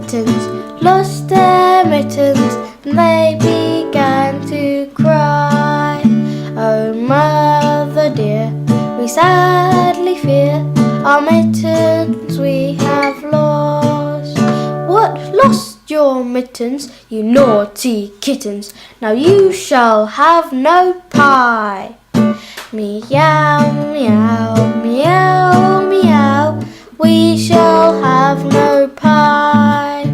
kittens lost their mittens, and they began to cry. Oh, mother dear, we sadly fear our mittens we have lost. What, lost your mittens, you naughty kittens? Now you shall have no pie. Meow, meow, meow, meow, we shall have no pie.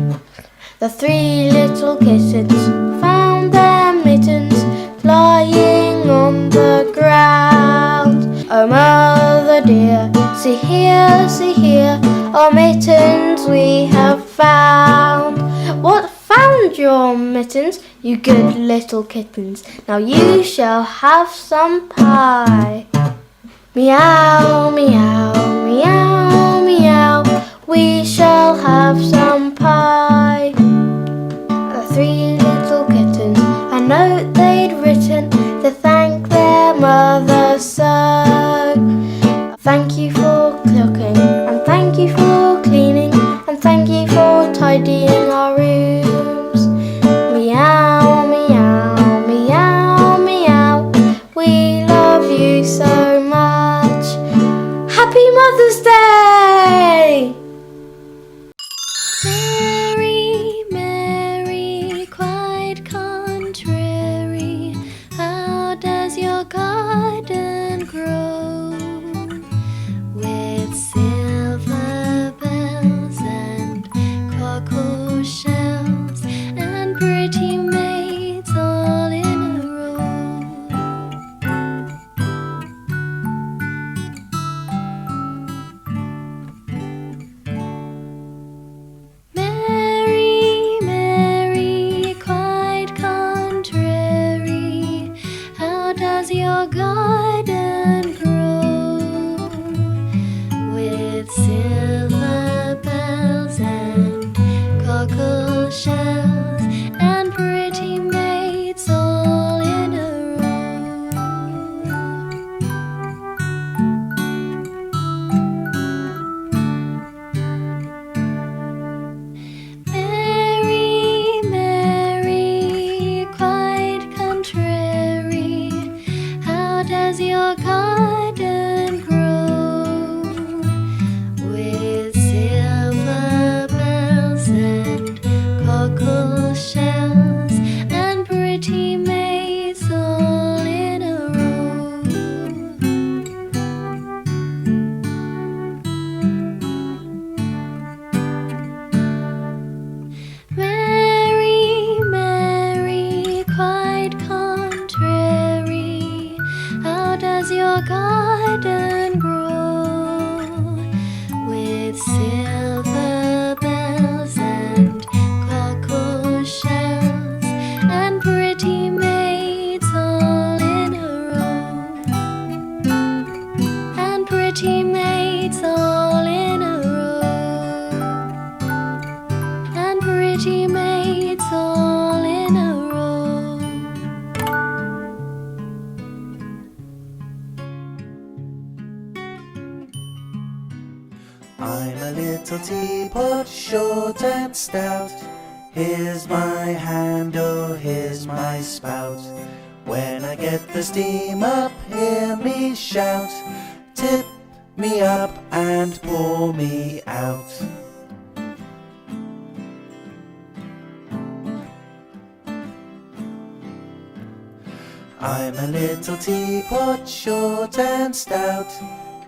The three little kittens found their mittens lying on the ground. Oh, mother dear, see here, our mittens we have found. What, found your mittens, you good little kittens? Now you shall have some pie. Meow, meow, meow, meow, we shall have some pie. The three little kittens a note they'd written to thank their mother so. Thank you for cooking, and thank you for cleaning, and thank you for tidying our rooms. Meow, meow, meow, meow, we love you so much. Happy Mother's Day! Mary, Mary, quite contrary, how does your garden grow? With silver bells and cockle shells and pretty maids all in a row. Mary, Mary, quite contrary, how does your garden grow? With silver bells and cockle shells and pretty maids all in a row. Mary, Mary, quite contrary, how does your garden grow? With silver bells and cockle shells and pretty maids all in a row. Mary, Mary, quite contrary, how does your garden grow? With silver bells and cockle shells and pretty maids all in a row. And pretty maids all in a row. And pretty maids all in a row. I'm a little teapot, short and stout. Here's my handle, here's my spout. When I get the steam up, hear me shout. Tip me up and pour me out. I'm a little teapot, short and stout.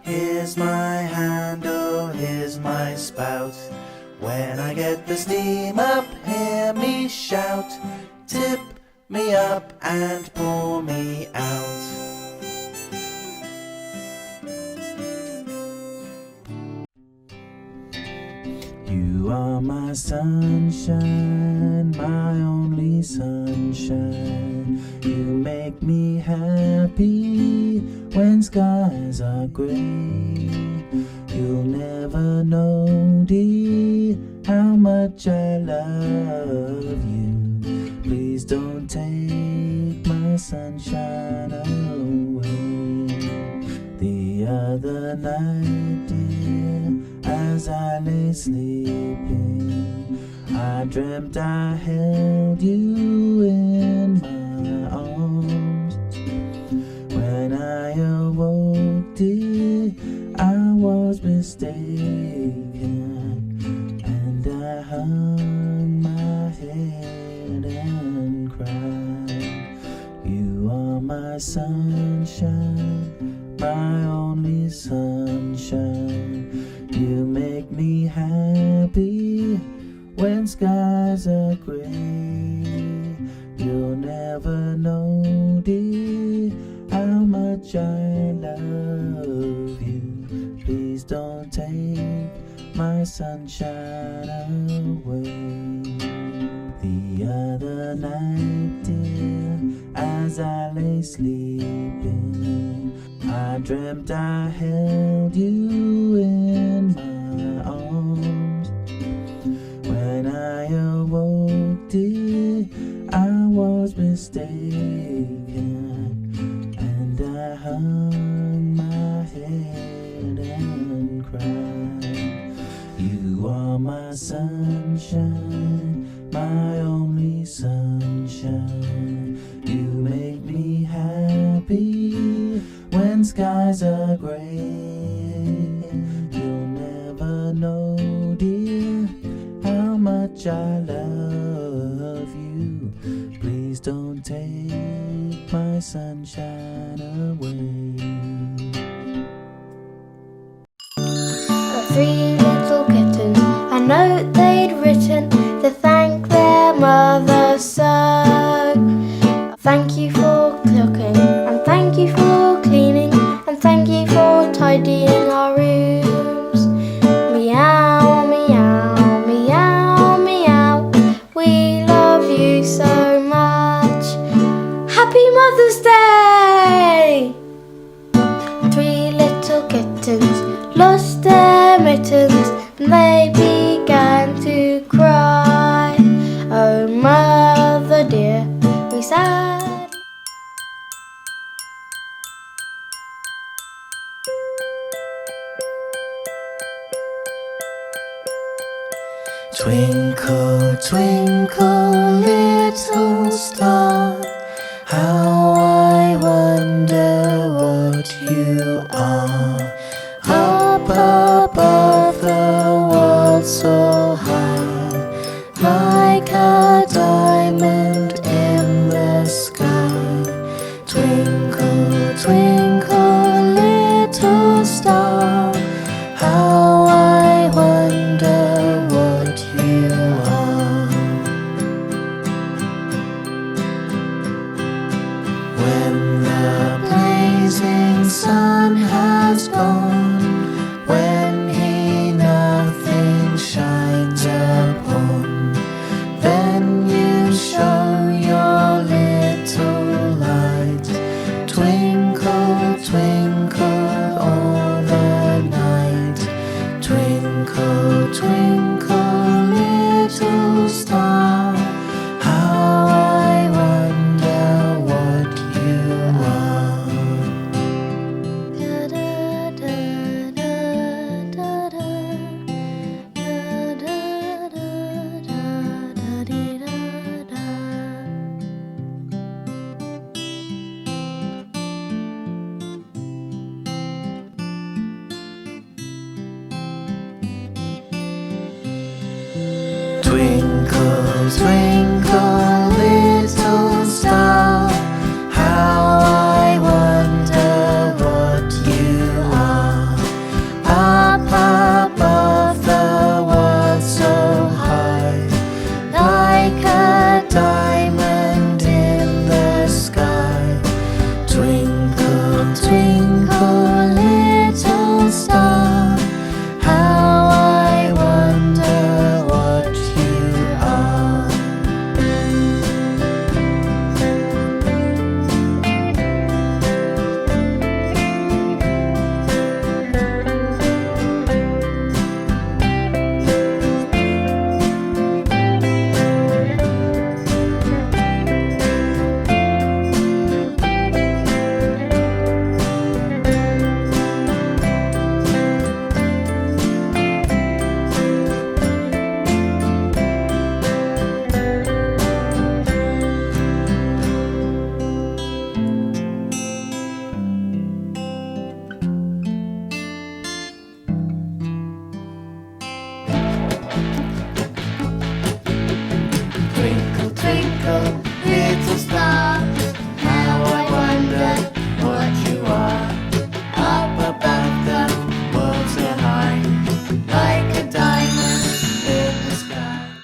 Here's my handle, here's my spout. When I get the steam up, hear me shout. Tip me up and pour me out. You are my sunshine, my only sunshine. You make me happy when skies are grey. You'll never know, dear, how much I love you. Please don't take my sunshine away. The other night, dear, I As I lay sleeping, I dreamt I held you in my arms. When I awoke, dear, I was mistaken, and I hung my head and cried. You are my sunshine, my only sunshine. You make me happy when skies are gray. You'll never know, dear, how much I love you. Please don't take my sunshine away. The other night, dear, as I lay sleeping, I dreamt I held you in my arms. When I awoke, dear, I was mistaken, and I hung my head and cried. You are my sunshine, my only sunshine. You make me happy when skies are gray. You'll never know, dear, how much I love you. Please don't take my sunshine away. Three little kittens, a note they'd written to thank their mother so. Thank you for cooking, and thank you for cleaning, and thank you for tidying our rooms. Meow, meow, meow, meow. We love you so much. Happy Mother's Day! Three little kittens lost their mittens, and they began to cry. Oh, mother dear, we sad. Twinkle, twinkle, little star, how I wonder what you are. Up above the world so high, like a diamond in the sky. Twinkle, twinkle, little star, how I wonder what you are. When the blazing sun has gone, when he nothing shines upon, then you show your little light. Twinkle, twinkle all the night. Twinkle, twinkle, little star, how I wonder what you are. Twinkle, twinkle,